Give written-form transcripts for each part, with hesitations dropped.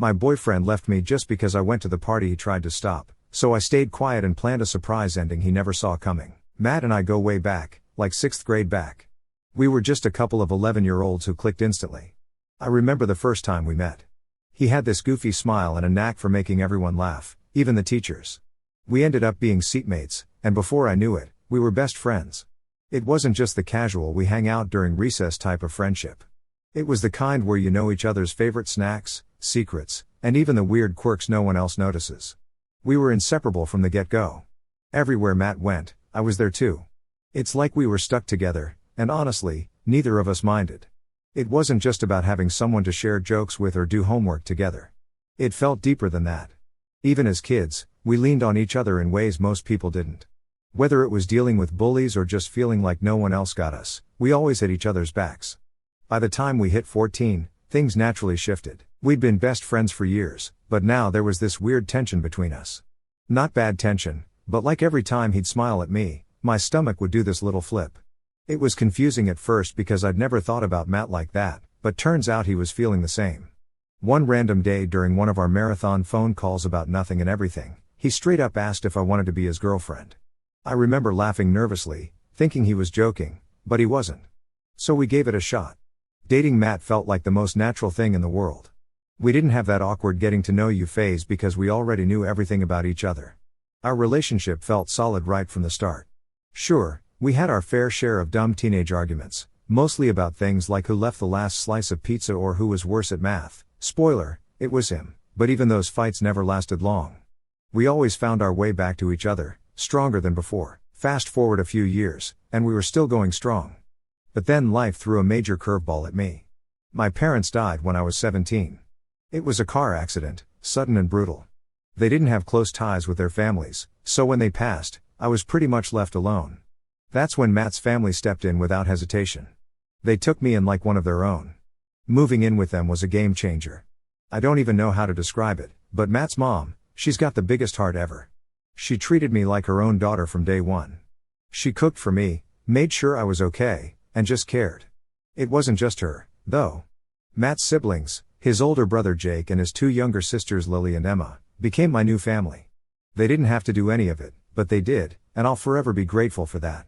My boyfriend left me just because I went to the party he tried to stop, so I stayed quiet and planned a surprise ending he never saw coming. Matt and I go way back, like 6th grade back. We were just a couple of 11-year-olds who clicked instantly. I remember the first time we met. He had this goofy smile and a knack for making everyone laugh, even the teachers. We ended up being seatmates, and before I knew it, we were best friends. It wasn't just the casual we hang out during recess type of friendship. It was the kind where you know each other's favorite snacks, secrets, and even the weird quirks no one else notices. We were inseparable from the get-go. Everywhere Matt went, I was there too. It's like we were stuck together, and honestly, neither of us minded. It wasn't just about having someone to share jokes with or do homework together. It felt deeper than that. Even as kids, we leaned on each other in ways most people didn't. Whether it was dealing with bullies or just feeling like no one else got us, we always had each other's backs. By the time we hit 14, things naturally shifted. We'd been best friends for years, but now there was this weird tension between us. Not bad tension, but like every time he'd smile at me, my stomach would do this little flip. It was confusing at first because I'd never thought about Matt like that, but turns out he was feeling the same. One random day during one of our marathon phone calls about nothing and everything, he straight up asked if I wanted to be his girlfriend. I remember laughing nervously, thinking he was joking, but he wasn't. So we gave it a shot. Dating Matt felt like the most natural thing in the world. We didn't have that awkward getting to know you phase because we already knew everything about each other. Our relationship felt solid right from the start. Sure, we had our fair share of dumb teenage arguments, mostly about things like who left the last slice of pizza or who was worse at math. Spoiler, it was him, but even those fights never lasted long. We always found our way back to each other, stronger than before. Fast forward a few years, and we were still going strong. But then life threw a major curveball at me. My parents died when I was 17. It was a car accident, sudden and brutal. They didn't have close ties with their families, so when they passed, I was pretty much left alone. That's when Matt's family stepped in without hesitation. They took me in like one of their own. Moving in with them was a game changer. I don't even know how to describe it, but Matt's mom, she's got the biggest heart ever. She treated me like her own daughter from day one. She cooked for me, made sure I was okay, and just cared. It wasn't just her, though. Matt's siblings, his older brother Jake and his 2 younger sisters Lily and Emma, became my new family. They didn't have to do any of it, but they did, and I'll forever be grateful for that.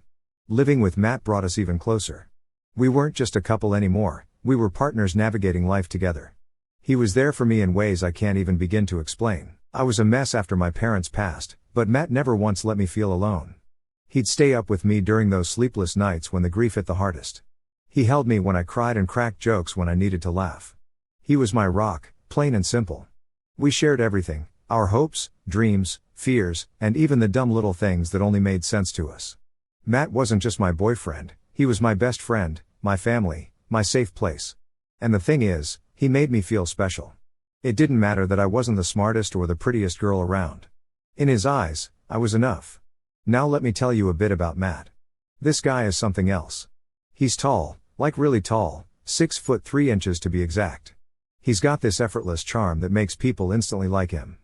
Living with Matt brought us even closer. We weren't just a couple anymore, we were partners navigating life together. He was there for me in ways I can't even begin to explain. I was a mess after my parents passed, but Matt never once let me feel alone. He'd stay up with me during those sleepless nights when the grief hit the hardest. He held me when I cried and cracked jokes when I needed to laugh. He was my rock, plain and simple. We shared everything, our hopes, dreams, fears, and even the dumb little things that only made sense to us. Matt wasn't just my boyfriend, he was my best friend, my family, my safe place. And the thing is, he made me feel special. It didn't matter that I wasn't the smartest or the prettiest girl around. In his eyes, I was enough. Now let me tell you a bit about Matt. This guy is something else. He's tall, like really tall, 6'3" to be exact. He's got this effortless charm that makes people instantly like him.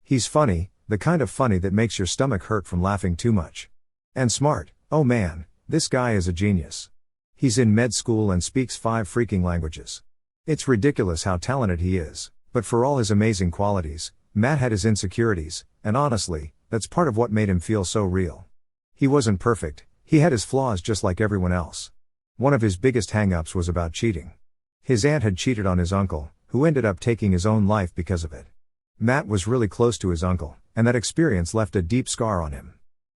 He's funny, the kind of funny that makes your stomach hurt from laughing too much. And smart. Oh man, this guy is a genius. He's in med school and speaks 5 freaking languages. It's ridiculous how talented he is, but for all his amazing qualities, Matt had his insecurities, and honestly, that's part of what made him feel so real. He wasn't perfect, he had his flaws just like everyone else. One of his biggest hang-ups was about cheating. His aunt had cheated on his uncle, who ended up taking his own life because of it. Matt was really close to his uncle, and that experience left a deep scar on him.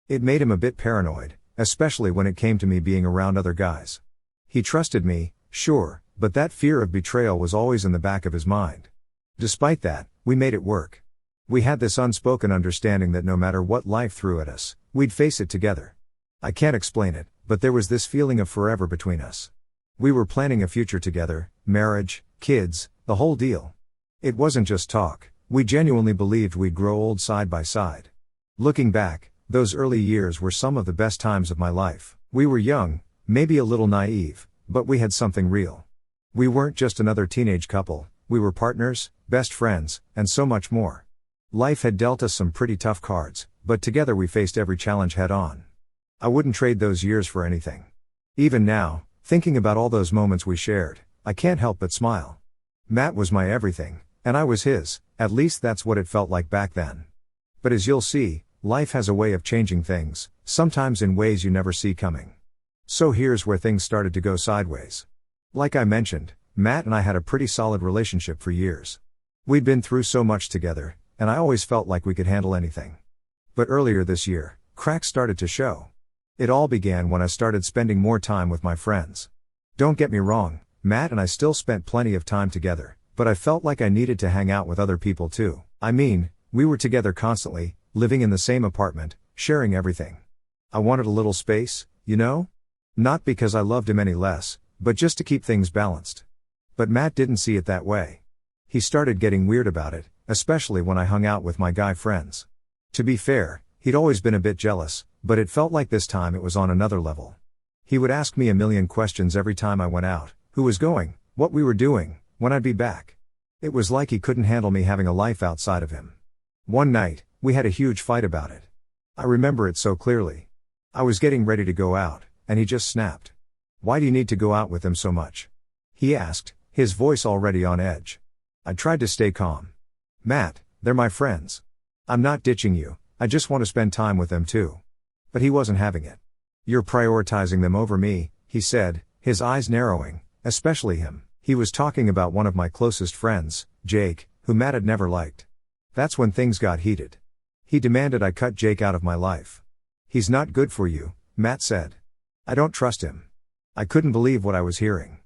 It made him a bit paranoid, especially when it came to me being around other guys. He trusted me, sure, but that fear of betrayal was always in the back of his mind. Despite that, we made it work. We had this unspoken understanding that no matter what life threw at us, we'd face it together. I can't explain it, but there was this feeling of forever between us. We were planning a future together, marriage, kids, the whole deal. It wasn't just talk, we genuinely believed we'd grow old side by side. Looking back, those early years were some of the best times of my life. We were young, maybe a little naive, but we had something real. We weren't just another teenage couple, we were partners, best friends, and so much more. Life had dealt us some pretty tough cards, but together we faced every challenge head on. I wouldn't trade those years for anything. Even now, thinking about all those moments we shared, I can't help but smile. Matt was my everything, And I was his, at least that's what it felt like back then. But as you'll see, life has a way of changing things, sometimes in ways you never see coming. So here's where things started to go sideways. Like I mentioned, Matt and I had a pretty solid relationship for years. We'd been through so much together, and I always felt like we could handle anything. But earlier this year, cracks started to show. It all began when I started spending more time with my friends. Don't get me wrong, Matt and I still spent plenty of time together, but I felt like I needed to hang out with other people too. I mean, we were together constantly, living in the same apartment, sharing everything. I wanted a little space, you know? Not because I loved him any less, but just to keep things balanced. But Matt didn't see it that way. He started getting weird about it, especially when I hung out with my guy friends. To be fair, he'd always been a bit jealous, but it felt like this time it was on another level. He would ask me a million questions every time I went out: who was going, what we were doing, when I'd be back. It was like he couldn't handle me having a life outside of him. One night, we had a huge fight about it. I remember it so clearly. I was getting ready to go out, and he just snapped. "Why do you need to go out with them so much?" he asked, his voice already on edge. I tried to stay calm. "Matt, they're my friends. I'm not ditching you, I just want to spend time with them too." But he wasn't having it. "You're prioritizing them over me," he said, his eyes narrowing, especially him. He was talking about one of my closest friends, Jake, who Matt had never liked. That's when things got heated. He demanded I cut Jake out of my life. "He's not good for you," Matt said. "I don't trust him." I couldn't believe what I was hearing.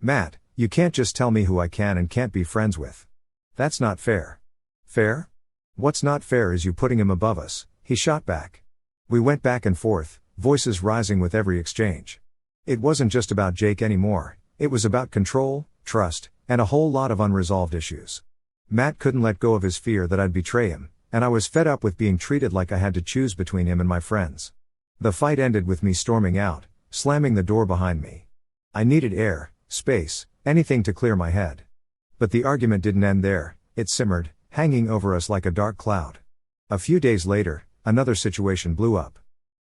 "Matt, you can't just tell me who I can and can't be friends with. That's not fair." "Fair? What's not fair is you putting him above us," he shot back. We went back and forth, voices rising with every exchange. It wasn't just about Jake anymore, it was about control, trust, and a whole lot of unresolved issues. Matt couldn't let go of his fear that I'd betray him, and I was fed up with being treated like I had to choose between him and my friends. The fight ended with me storming out, slamming the door behind me. I needed air, space, anything to clear my head. But the argument didn't end there, it simmered, hanging over us like a dark cloud. A few days later, another situation blew up.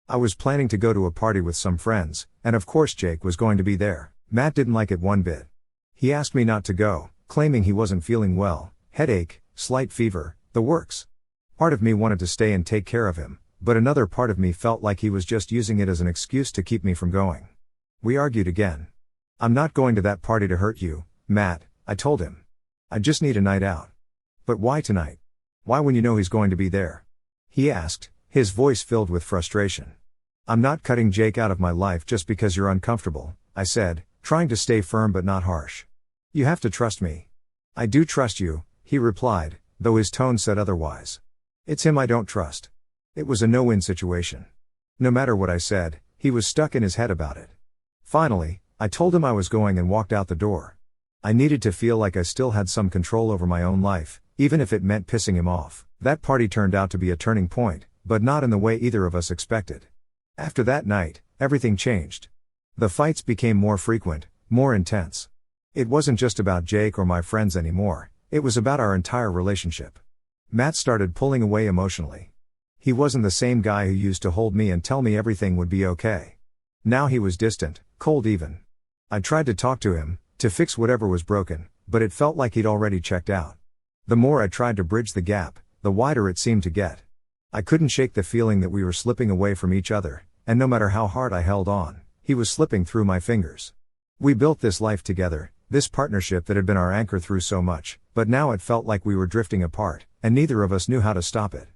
I was planning to go to a party with some friends, and of course Jake was going to be there. Matt didn't like it one bit. He asked me not to go, claiming he wasn't feeling well, headache, slight fever, the works. Part of me wanted to stay and take care of him, but another part of me felt like he was just using it as an excuse to keep me from going. We argued again. "I'm not going to that party to hurt you, Matt," I told him. "I just need a night out." "But why tonight? Why when you know he's going to be there?" he asked, his voice filled with frustration. "I'm not cutting Jake out of my life just because you're uncomfortable," I said, trying to stay firm but not harsh. "You have to trust me." "I do trust you," he replied, though his tone said otherwise. "It's him I don't trust." It was a no-win situation. No matter what I said, he was stuck in his head about it. Finally, I told him I was going and walked out the door. I needed to feel like I still had some control over my own life, even if it meant pissing him off. That party turned out to be a turning point, but not in the way either of us expected. After that night, everything changed. The fights became more frequent, more intense. It wasn't just about Jake or my friends anymore, it was about our entire relationship. Matt started pulling away emotionally. He wasn't the same guy who used to hold me and tell me everything would be okay. Now he was distant, cold even. I tried to talk to him, to fix whatever was broken, but it felt like he'd already checked out. The more I tried to bridge the gap, the wider it seemed to get. I couldn't shake the feeling that we were slipping away from each other, and no matter how hard I held on, he was slipping through my fingers. We built this life together, this partnership that had been our anchor through so much, but now it felt like we were drifting apart, and neither of us knew how to stop it.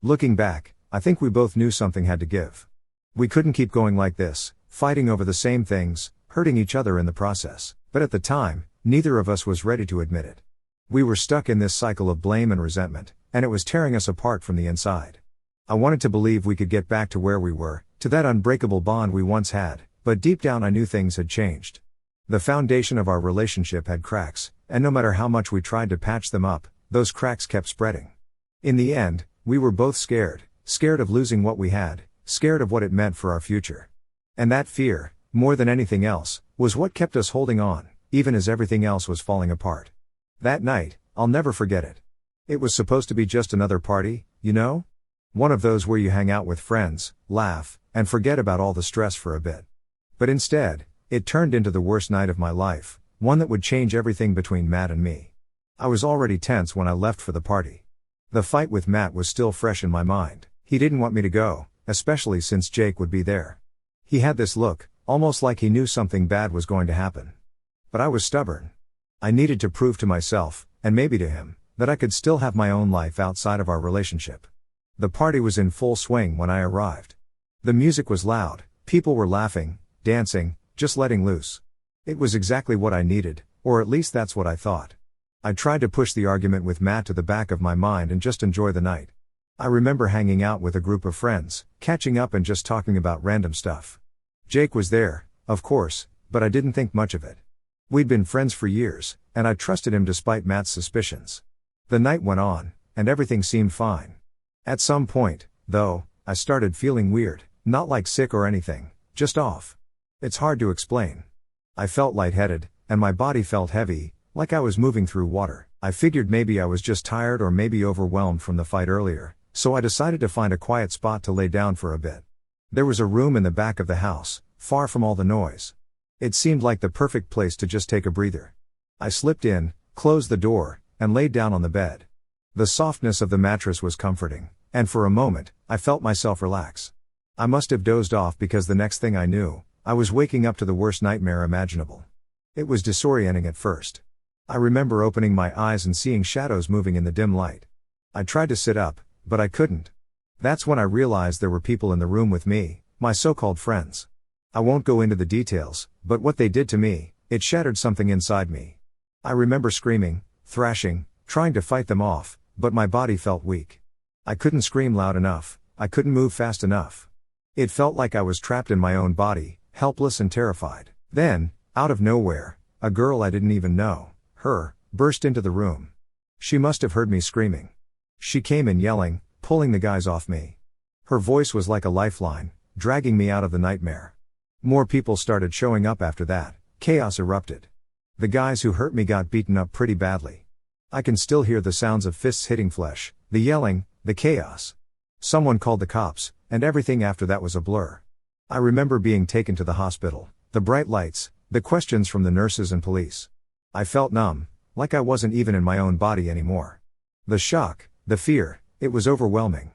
Looking back, I think we both knew something had to give. We couldn't keep going like this, fighting over the same things, hurting each other in the process. But at the time, neither of us was ready to admit it. We were stuck in this cycle of blame and resentment, and it was tearing us apart from the inside. I wanted to believe we could get back to where we were, to that unbreakable bond we once had, but deep down I knew things had changed. The foundation of our relationship had cracks, and no matter how much we tried to patch them up, those cracks kept spreading. In the end, we were both scared of losing what we had, scared of what it meant for our future. And that fear, more than anything else, was what kept us holding on, even as everything else was falling apart. That night, I'll never forget it. It was supposed to be just another party, you know? One of those where you hang out with friends, laugh, and forget about all the stress for a bit. But instead, it turned into the worst night of my life, one that would change everything between Matt and me. I was already tense when I left for the party. The fight with Matt was still fresh in my mind. He didn't want me to go, especially since Jake would be there. He had this look, almost like he knew something bad was going to happen. But I was stubborn. I needed to prove to myself, and maybe to him, that I could still have my own life outside of our relationship. The party was in full swing when I arrived. The music was loud, people were laughing, dancing, just letting loose. It was exactly what I needed, or at least that's what I thought. I tried to push the argument with Matt to the back of my mind and just enjoy the night. I remember hanging out with a group of friends, catching up and just talking about random stuff. Jake was there, of course, but I didn't think much of it. We'd been friends for years, and I trusted him despite Matt's suspicions. The night went on, and everything seemed fine. At some point, though, I started feeling weird, not like sick or anything, just off. It's hard to explain. I felt lightheaded, and my body felt heavy, like I was moving through water. I figured maybe I was just tired or maybe overwhelmed from the fight earlier, so I decided to find a quiet spot to lay down for a bit. There was a room in the back of the house, far from all the noise. It seemed like the perfect place to just take a breather. I slipped in, closed the door, and laid down on the bed. The softness of the mattress was comforting, and for a moment, I felt myself relax. I must have dozed off because the next thing I knew, I was waking up to the worst nightmare imaginable. It was disorienting at first. I remember opening my eyes and seeing shadows moving in the dim light. I tried to sit up, but I couldn't. That's when I realized there were people in the room with me, my so-called friends. I won't go into the details, but what they did to me, it shattered something inside me. I remember screaming, thrashing, trying to fight them off, but my body felt weak. I couldn't scream loud enough, I couldn't move fast enough. It felt like I was trapped in my own body, helpless and terrified. Then, out of nowhere, a girl I didn't even know, burst into the room. She must have heard me screaming. She came in yelling, pulling the guys off me. Her voice was like a lifeline, dragging me out of the nightmare. More people started showing up after that. Chaos erupted. The guys who hurt me got beaten up pretty badly. I can still hear the sounds of fists hitting flesh, the yelling, the chaos. Someone called the cops, and everything after that was a blur. I remember being taken to the hospital, the bright lights, the questions from the nurses and police. I felt numb, like I wasn't even in my own body anymore. The shock, the fear, it was overwhelming.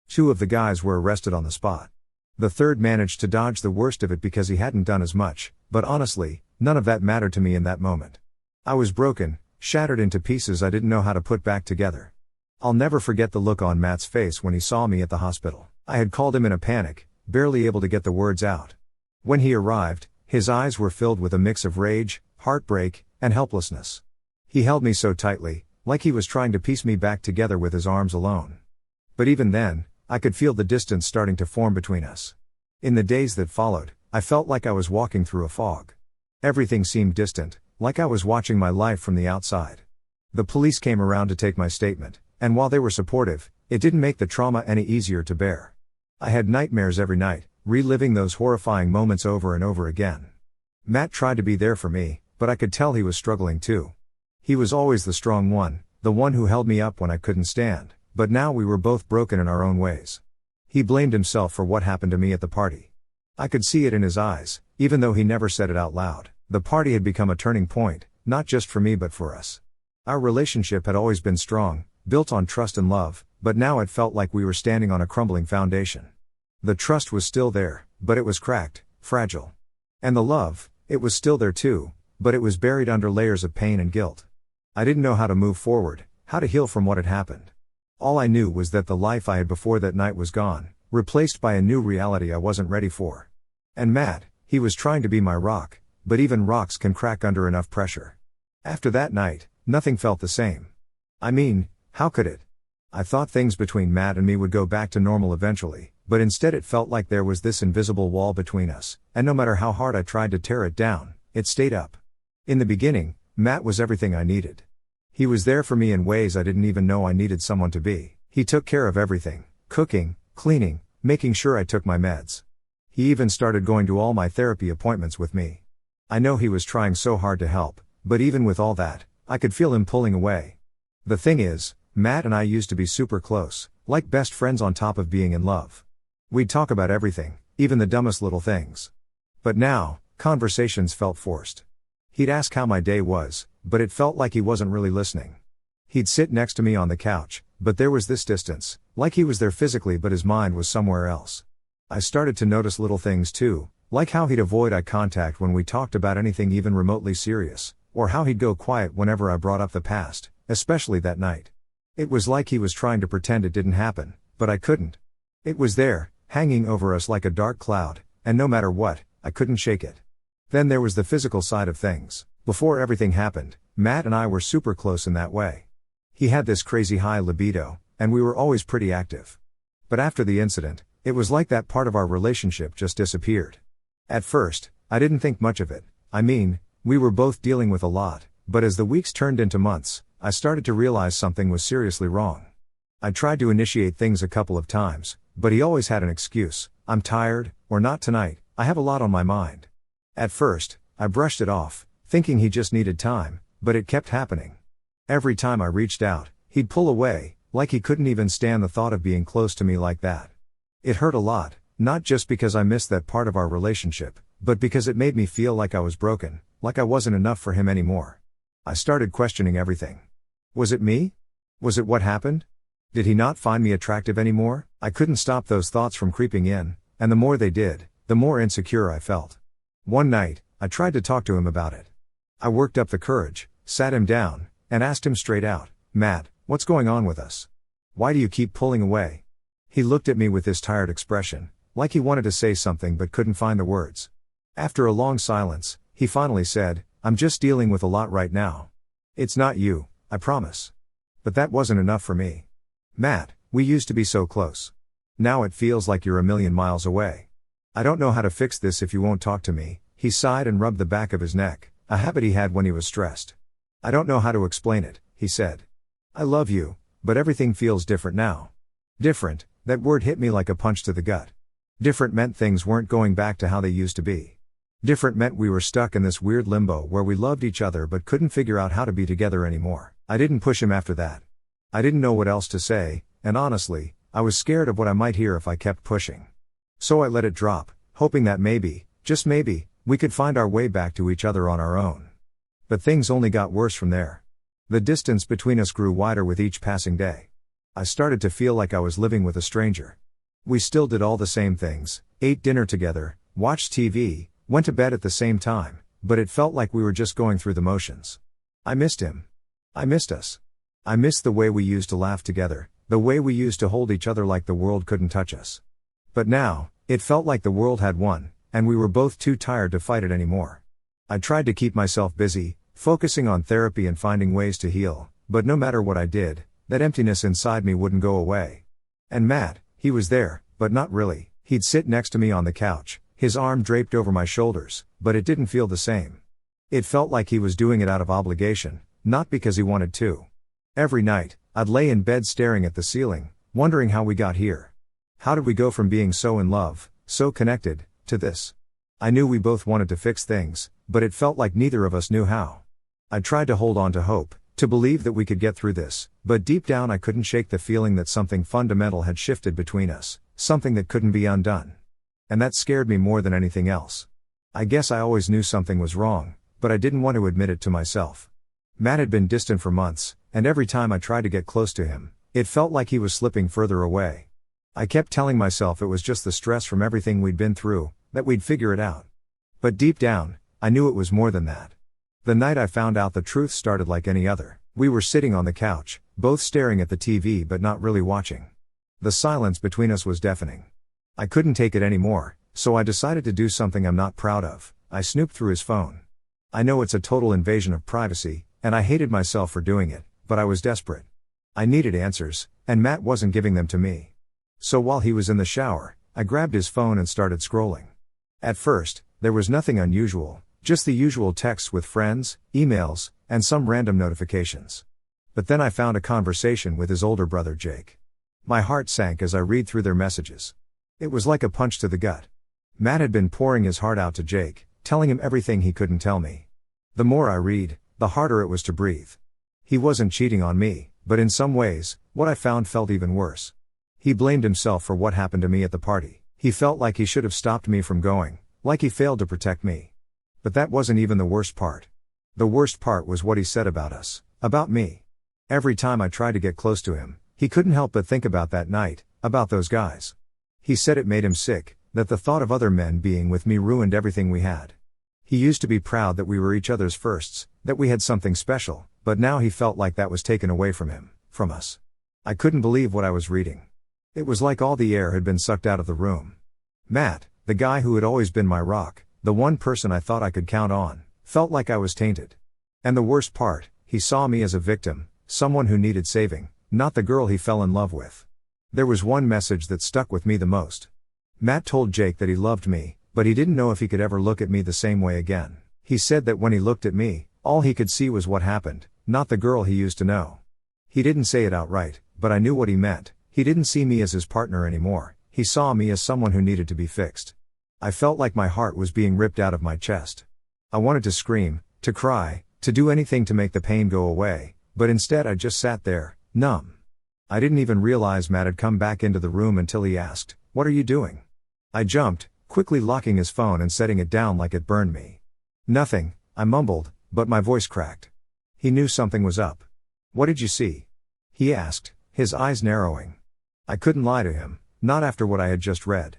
2 of the guys were arrested on the spot. The third managed to dodge the worst of it because he hadn't done as much, but honestly, none of that mattered to me in that moment. I was broken, shattered into pieces I didn't know how to put back together. I'll never forget the look on Matt's face when he saw me at the hospital. I had called him in a panic, barely able to get the words out. When he arrived, his eyes were filled with a mix of rage, heartbreak, and helplessness. He held me so tightly, like he was trying to piece me back together with his arms alone. But even then, I could feel the distance starting to form between us. In the days that followed, I felt like I was walking through a fog. Everything seemed distant, like I was watching my life from the outside. The police came around to take my statement, and while they were supportive, it didn't make the trauma any easier to bear. I had nightmares every night, reliving those horrifying moments over and over again. Matt tried to be there for me, but I could tell he was struggling too. He was always the strong one, the one who held me up when I couldn't stand, but now we were both broken in our own ways. He blamed himself for what happened to me at the party. I could see it in his eyes, even though he never said it out loud. The party had become a turning point, not just for me but for us. Our relationship had always been strong, built on trust and love, but now it felt like we were standing on a crumbling foundation. The trust was still there, but it was cracked, fragile. And the love, it was still there too, but it was buried under layers of pain and guilt. I didn't know how to move forward, how to heal from what had happened. All I knew was that the life I had before that night was gone, replaced by a new reality I wasn't ready for. And Matt, he was trying to be my rock, but even rocks can crack under enough pressure. After that night, nothing felt the same. I mean, how could it? I thought things between Matt and me would go back to normal eventually, but instead it felt like there was this invisible wall between us, and no matter how hard I tried to tear it down, it stayed up. In the beginning, Matt was everything I needed. He was there for me in ways I didn't even know I needed someone to be. He took care of everything, cooking, cleaning, making sure I took my meds. He even started going to all my therapy appointments with me. I know he was trying so hard to help, but even with all that, I could feel him pulling away. The thing is, Matt and I used to be super close, like best friends on top of being in love. We'd talk about everything, even the dumbest little things. But now, conversations felt forced. He'd ask how my day was, but it felt like he wasn't really listening. He'd sit next to me on the couch, but there was this distance, like he was there physically but his mind was somewhere else. I started to notice little things too, like how he'd avoid eye contact when we talked about anything even remotely serious, or how he'd go quiet whenever I brought up the past, especially that night. It was like he was trying to pretend it didn't happen, but I couldn't. It was there, hanging over us like a dark cloud, and no matter what, I couldn't shake it. Then there was the physical side of things. Before everything happened, Matt and I were super close in that way. He had this crazy high libido, and we were always pretty active. But after the incident, it was like that part of our relationship just disappeared. At first, I didn't think much of it. I mean, we were both dealing with a lot, but as the weeks turned into months, I started to realize something was seriously wrong. I tried to initiate things a couple of times, but he always had an excuse. I'm tired, or not tonight, I have a lot on my mind. At first, I brushed it off, thinking he just needed time, but it kept happening. Every time I reached out, he'd pull away, like he couldn't even stand the thought of being close to me like that. It hurt a lot, not just because I missed that part of our relationship, but because it made me feel like I was broken, like I wasn't enough for him anymore. I started questioning everything. Was it me? Was it what happened? Did he not find me attractive anymore? I couldn't stop those thoughts from creeping in, and the more they did, the more insecure I felt. One night, I tried to talk to him about it. I worked up the courage, sat him down, and asked him straight out, Matt, what's going on with us? Why do you keep pulling away? He looked at me with this tired expression, like he wanted to say something but couldn't find the words. After a long silence, he finally said, I'm just dealing with a lot right now. It's not you, I promise. But that wasn't enough for me. Matt, we used to be so close. Now it feels like you're a million miles away. I don't know how to fix this if you won't talk to me. He sighed and rubbed the back of his neck, a habit he had when he was stressed. I don't know how to explain it, he said. I love you, but everything feels different now. Different, that word hit me like a punch to the gut. Different meant things weren't going back to how they used to be. Different meant we were stuck in this weird limbo where we loved each other but couldn't figure out how to be together anymore. I didn't push him after that. I didn't know what else to say, and honestly, I was scared of what I might hear if I kept pushing. So I let it drop, hoping that maybe, just maybe, we could find our way back to each other on our own. But things only got worse from there. The distance between us grew wider with each passing day. I started to feel like I was living with a stranger. We still did all the same things, ate dinner together, watched TV, went to bed at the same time, but it felt like we were just going through the motions. I missed him. I missed us. I missed the way we used to laugh together, the way we used to hold each other like the world couldn't touch us. But now, it felt like the world had won, and we were both too tired to fight it anymore. I tried to keep myself busy, focusing on therapy and finding ways to heal, but no matter what I did, that emptiness inside me wouldn't go away. And Matt, he was there, but not really. He'd sit next to me on the couch, his arm draped over my shoulders, but it didn't feel the same. It felt like he was doing it out of obligation, not because he wanted to. Every night, I'd lay in bed staring at the ceiling, wondering how we got here. How did we go from being so in love, so connected, to this? I knew we both wanted to fix things, but it felt like neither of us knew how. I tried to hold on to hope, to believe that we could get through this, but deep down I couldn't shake the feeling that something fundamental had shifted between us, something that couldn't be undone. And that scared me more than anything else. I guess I always knew something was wrong, but I didn't want to admit it to myself. Matt had been distant for months, and every time I tried to get close to him, it felt like he was slipping further away. I kept telling myself it was just the stress from everything we'd been through, that we'd figure it out. But deep down, I knew it was more than that. The night I found out the truth started like any other. We were sitting on the couch, both staring at the TV but not really watching. The silence between us was deafening. I couldn't take it anymore, so I decided to do something I'm not proud of. I snooped through his phone. I know it's a total invasion of privacy, and I hated myself for doing it, but I was desperate. I needed answers, and Matt wasn't giving them to me. So while he was in the shower, I grabbed his phone and started scrolling. At first, there was nothing unusual, just the usual texts with friends, emails, and some random notifications. But then I found a conversation with his older brother Jake. My heart sank as I read through their messages. It was like a punch to the gut. Matt had been pouring his heart out to Jake, telling him everything he couldn't tell me. The more I read, the harder it was to breathe. He wasn't cheating on me, but in some ways, what I found felt even worse. He blamed himself for what happened to me at the party. He felt like he should have stopped me from going, like he failed to protect me. But that wasn't even the worst part. The worst part was what he said about us, about me. Every time I tried to get close to him, he couldn't help but think about that night, about those guys. He said it made him sick, that the thought of other men being with me ruined everything we had. He used to be proud that we were each other's firsts, that we had something special, but now he felt like that was taken away from him, from us. I couldn't believe what I was reading. It was like all the air had been sucked out of the room. Matt, the guy who had always been my rock, the one person I thought I could count on, felt like I was tainted. And the worst part, he saw me as a victim, someone who needed saving, not the girl he fell in love with. There was one message that stuck with me the most. Matt told Jake that he loved me, but he didn't know if he could ever look at me the same way again. He said that when he looked at me, all he could see was what happened, not the girl he used to know. He didn't say it outright, but I knew what he meant. He didn't see me as his partner anymore, he saw me as someone who needed to be fixed. I felt like my heart was being ripped out of my chest. I wanted to scream, to cry, to do anything to make the pain go away, but instead I just sat there, numb. I didn't even realize Matt had come back into the room until he asked, "What are you doing?" I jumped, quickly locking his phone and setting it down like it burned me. "Nothing," I mumbled, but my voice cracked. He knew something was up. "What did you see?" he asked, his eyes narrowing. I couldn't lie to him, not after what I had just read.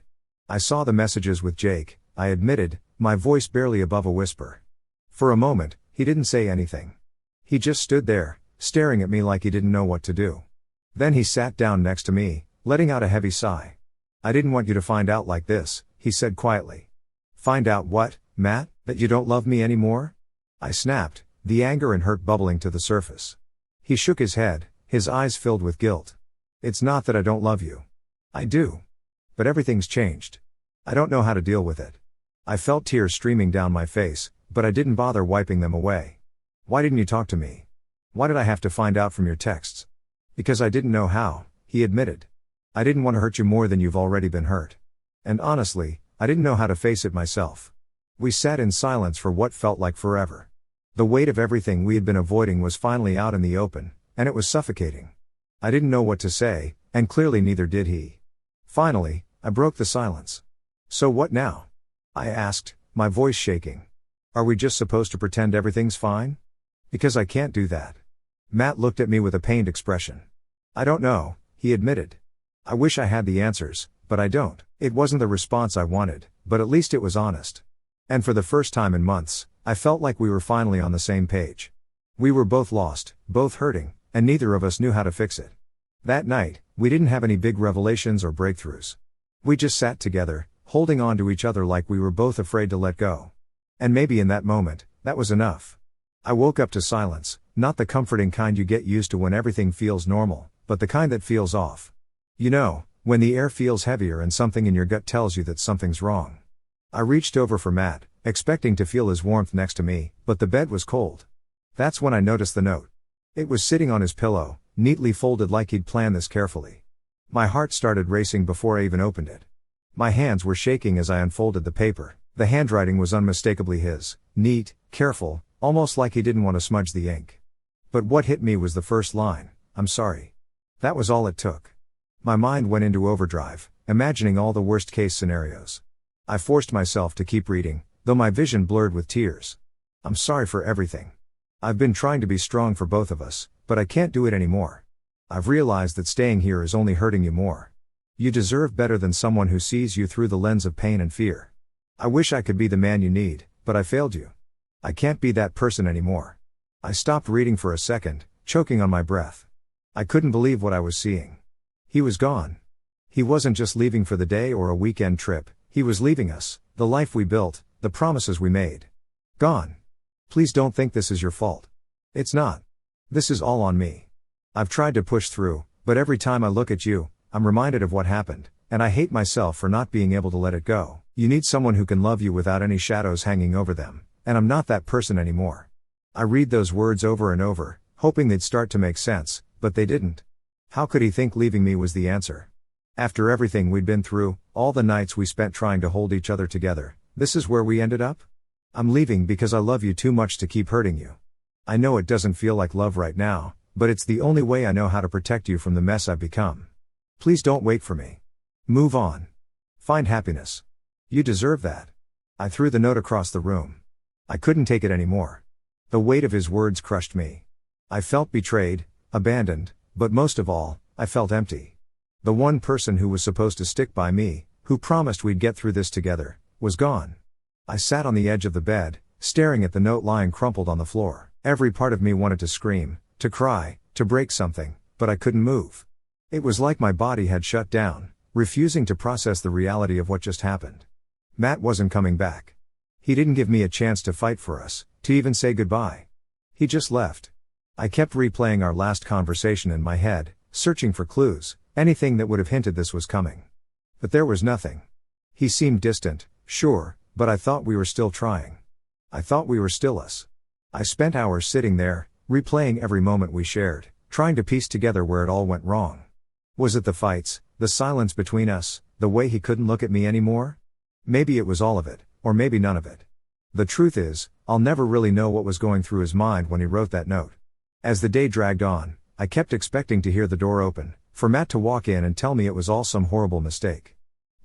"I saw the messages with Jake," I admitted, my voice barely above a whisper. For a moment, he didn't say anything. He just stood there, staring at me like he didn't know what to do. Then he sat down next to me, letting out a heavy sigh. "I didn't want you to find out like this," he said quietly. "Find out what, Matt? That you don't love me anymore?" I snapped, the anger and hurt bubbling to the surface. He shook his head, his eyes filled with guilt. "It's not that I don't love you. I do. But everything's changed. I don't know how to deal with it." I felt tears streaming down my face, but I didn't bother wiping them away. "Why didn't you talk to me? Why did I have to find out from your texts?" "Because I didn't know how," he admitted. "I didn't want to hurt you more than you've already been hurt. And honestly, I didn't know how to face it myself." We sat in silence for what felt like forever. The weight of everything we had been avoiding was finally out in the open, and it was suffocating. I didn't know what to say, and clearly neither did he. Finally, I broke the silence. "So what now?" I asked, my voice shaking. "Are we just supposed to pretend everything's fine? Because I can't do that." Matt looked at me with a pained expression. "I don't know," he admitted. "I wish I had the answers, but I don't." It wasn't the response I wanted, but at least it was honest. And for the first time in months, I felt like we were finally on the same page. We were both lost, both hurting, and neither of us knew how to fix it. That night, we didn't have any big revelations or breakthroughs. We just sat together, holding on to each other like we were both afraid to let go. And maybe in that moment, that was enough. I woke up to silence, not the comforting kind you get used to when everything feels normal, but the kind that feels off. You know, when the air feels heavier and something in your gut tells you that something's wrong. I reached over for Matt, expecting to feel his warmth next to me, but the bed was cold. That's when I noticed the note. It was sitting on his pillow, neatly folded like he'd planned this carefully. My heart started racing before I even opened it. My hands were shaking as I unfolded the paper. The handwriting was unmistakably his, neat, careful, almost like he didn't want to smudge the ink. But what hit me was the first line, "I'm sorry." That was all it took. My mind went into overdrive, imagining all the worst-case scenarios. I forced myself to keep reading, though my vision blurred with tears. "I'm sorry for everything. I've been trying to be strong for both of us, but I can't do it anymore. I've realized that staying here is only hurting you more. You deserve better than someone who sees you through the lens of pain and fear. I wish I could be the man you need, but I failed you. I can't be that person anymore." I stopped reading for a second, choking on my breath. I couldn't believe what I was seeing. He was gone. He wasn't just leaving for the day or a weekend trip, he was leaving us, the life we built, the promises we made. Gone. "Please don't think this is your fault. It's not. This is all on me. I've tried to push through, but every time I look at you, I'm reminded of what happened, and I hate myself for not being able to let it go. You need someone who can love you without any shadows hanging over them, and I'm not that person anymore." I read those words over and over, hoping they'd start to make sense, but they didn't. How could he think leaving me was the answer? After everything we'd been through, all the nights we spent trying to hold each other together, this is where we ended up? "I'm leaving because I love you too much to keep hurting you. I know it doesn't feel like love right now, but it's the only way I know how to protect you from the mess I've become. Please don't wait for me. Move on. Find happiness. You deserve that." I threw the note across the room. I couldn't take it anymore. The weight of his words crushed me. I felt betrayed, abandoned, but most of all, I felt empty. The one person who was supposed to stick by me, who promised we'd get through this together, was gone. I sat on the edge of the bed, staring at the note lying crumpled on the floor. Every part of me wanted to scream, to cry, to break something, but I couldn't move. It was like my body had shut down, refusing to process the reality of what just happened. Matt wasn't coming back. He didn't give me a chance to fight for us, to even say goodbye. He just left. I kept replaying our last conversation in my head, searching for clues, anything that would have hinted this was coming. But there was nothing. He seemed distant, sure, but I thought we were still trying. I thought we were still us. I spent hours sitting there, replaying every moment we shared, trying to piece together where it all went wrong. Was it the fights, the silence between us, the way he couldn't look at me anymore? Maybe it was all of it, or maybe none of it. The truth is, I'll never really know what was going through his mind when he wrote that note. As the day dragged on, I kept expecting to hear the door open, for Matt to walk in and tell me it was all some horrible mistake.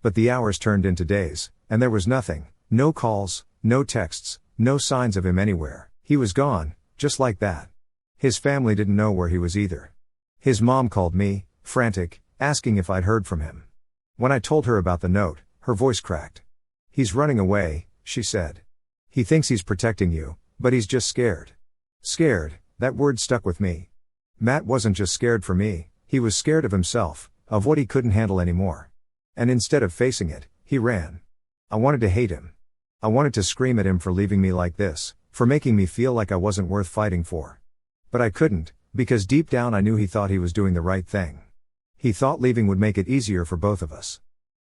But the hours turned into days, and there was nothing, no calls, no texts, no signs of him anywhere. He was gone, just like that. His family didn't know where he was either. His mom called me, frantic, asking if I'd heard from him. When I told her about the note, her voice cracked. "He's running away," she said. "He thinks he's protecting you, but he's just scared." Scared, that word stuck with me. Matt wasn't just scared for me, he was scared of himself, of what he couldn't handle anymore. And instead of facing it, he ran. I wanted to hate him. I wanted to scream at him for leaving me like this, for making me feel like I wasn't worth fighting for. But I couldn't, because deep down I knew he thought he was doing the right thing. He thought leaving would make it easier for both of us.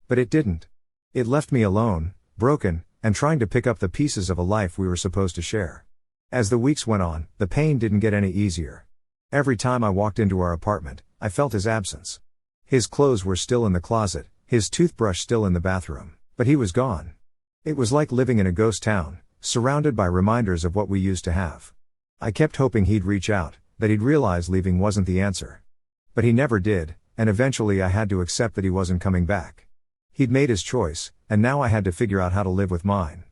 But it didn't. It left me alone, broken, and trying to pick up the pieces of a life we were supposed to share. As the weeks went on, the pain didn't get any easier. Every time I walked into our apartment, I felt his absence. His clothes were still in the closet, his toothbrush still in the bathroom, but he was gone. It was like living in a ghost town, surrounded by reminders of what we used to have. I kept hoping he'd reach out, that he'd realize leaving wasn't the answer. But he never did, and eventually I had to accept that he wasn't coming back. He'd made his choice, and now I had to figure out how to live with mine.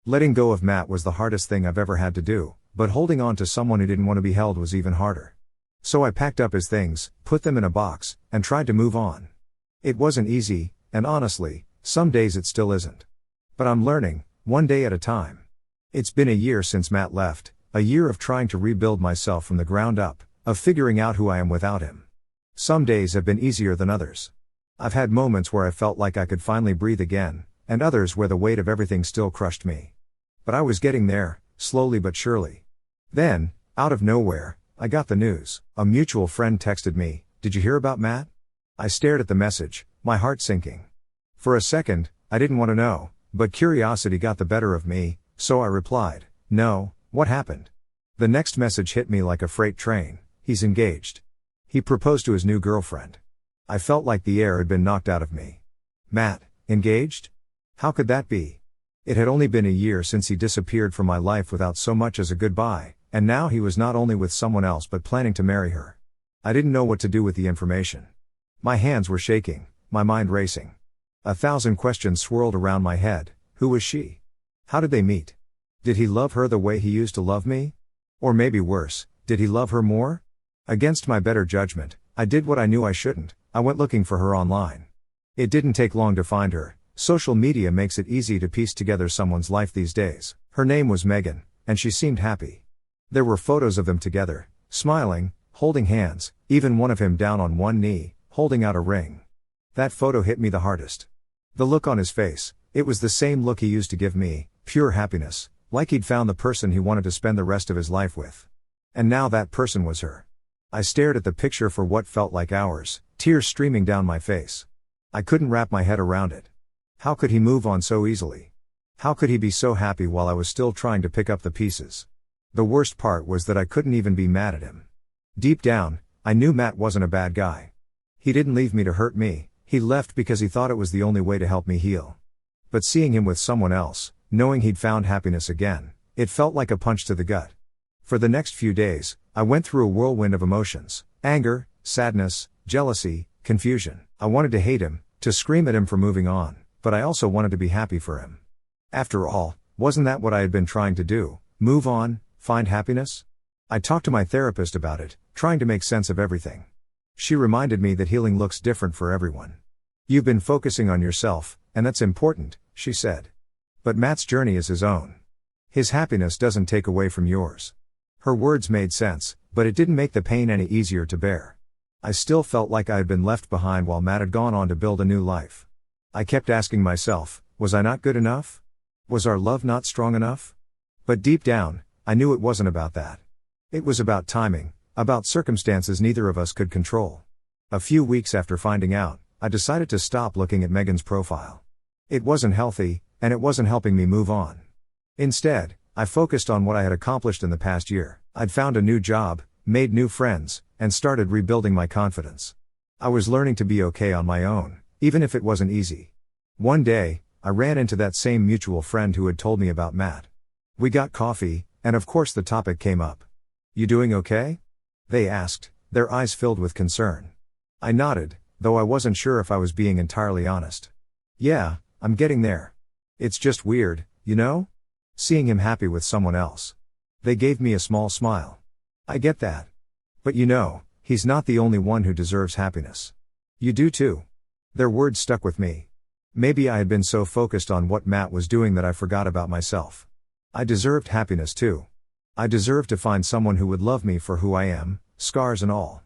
Letting go of Matt was the hardest thing I've ever had to do, but holding on to someone who didn't want to be held was even harder. So I packed up his things, put them in a box, and tried to move on. It wasn't easy, and honestly, some days it still isn't. But I'm learning, one day at a time. It's been a year since Matt left, a year of trying to rebuild myself from the ground up, of figuring out who I am without him. Some days have been easier than others. I've had moments where I felt like I could finally breathe again, and others where the weight of everything still crushed me. But I was getting there, slowly but surely. Then, out of nowhere, I got the news. A mutual friend texted me, "Did you hear about Matt?" I stared at the message, my heart sinking. For a second, I didn't want to know, but curiosity got the better of me, so I replied, "No, what happened?" The next message hit me like a freight train. "He's engaged. He proposed to his new girlfriend." I felt like the air had been knocked out of me. Matt, engaged? How could that be? It had only been a year since he disappeared from my life without so much as a goodbye, and now he was not only with someone else but planning to marry her. I didn't know what to do with the information. My hands were shaking, my mind racing. 1,000 questions swirled around my head. Who was she? How did they meet? Did he love her the way he used to love me? Or maybe worse, did he love her more? Against my better judgment, I did what I knew I shouldn't. I went looking for her online. It didn't take long to find her. Social media makes it easy to piece together someone's life these days. Her name was Megan, and she seemed happy. There were photos of them together, smiling, holding hands, even one of him down on one knee, holding out a ring. That photo hit me the hardest. The look on his face, it was the same look he used to give me, pure happiness, like he'd found the person he wanted to spend the rest of his life with. And now that person was her. I stared at the picture for what felt like hours, tears streaming down my face. I couldn't wrap my head around it. How could he move on so easily? How could he be so happy while I was still trying to pick up the pieces? The worst part was that I couldn't even be mad at him. Deep down, I knew Matt wasn't a bad guy. He didn't leave me to hurt me, he left because he thought it was the only way to help me heal. But seeing him with someone else, knowing he'd found happiness again, it felt like a punch to the gut. For the next few days, I went through a whirlwind of emotions: anger, sadness, jealousy, confusion. I wanted to hate him, to scream at him for moving on, but I also wanted to be happy for him. After all, wasn't that what I had been trying to do? Move on, find happiness? I talked to my therapist about it, trying to make sense of everything. She reminded me that healing looks different for everyone. You've been focusing on yourself, and that's important, she said. But Matt's journey is his own. His happiness doesn't take away from yours. Her words made sense, but it didn't make the pain any easier to bear. I still felt like I had been left behind while Matt had gone on to build a new life. I kept asking myself, was I not good enough? Was our love not strong enough? But deep down, I knew it wasn't about that. It was about timing, about circumstances neither of us could control. A few weeks after finding out, I decided to stop looking at Megan's profile. It wasn't healthy, and it wasn't helping me move on. Instead, I focused on what I had accomplished in the past year. I'd found a new job, made new friends, and started rebuilding my confidence. I was learning to be okay on my own, even if it wasn't easy. One day, I ran into that same mutual friend who had told me about Matt. We got coffee, and of course the topic came up. "You doing okay?" they asked, their eyes filled with concern. I nodded, though I wasn't sure if I was being entirely honest. "Yeah, I'm getting there. It's just weird, you know? Seeing him happy with someone else." They gave me a small smile. "I get that. But you know, he's not the only one who deserves happiness. You do too." Their words stuck with me. Maybe I had been so focused on what Matt was doing that I forgot about myself. I deserved happiness too. I deserved to find someone who would love me for who I am, scars and all.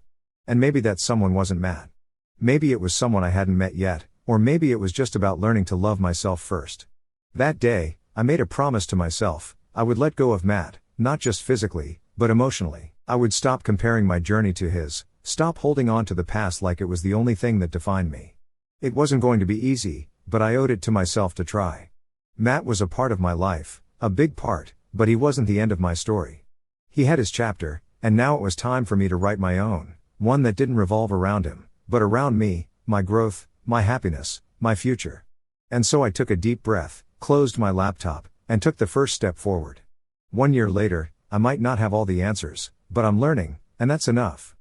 And maybe that someone wasn't Matt. Maybe it was someone I hadn't met yet, or maybe it was just about learning to love myself first. That day, I made a promise to myself. I would let go of Matt, not just physically, but emotionally. I would stop comparing my journey to his, stop holding on to the past like it was the only thing that defined me. It wasn't going to be easy, but I owed it to myself to try. Matt was a part of my life, a big part, but he wasn't the end of my story. He had his chapter, and now it was time for me to write my own, one that didn't revolve around him, but around me, my growth, my happiness, my future. And so I took a deep breath, closed my laptop, and took the first step forward. 1 year later, I might not have all the answers, but I'm learning, and that's enough.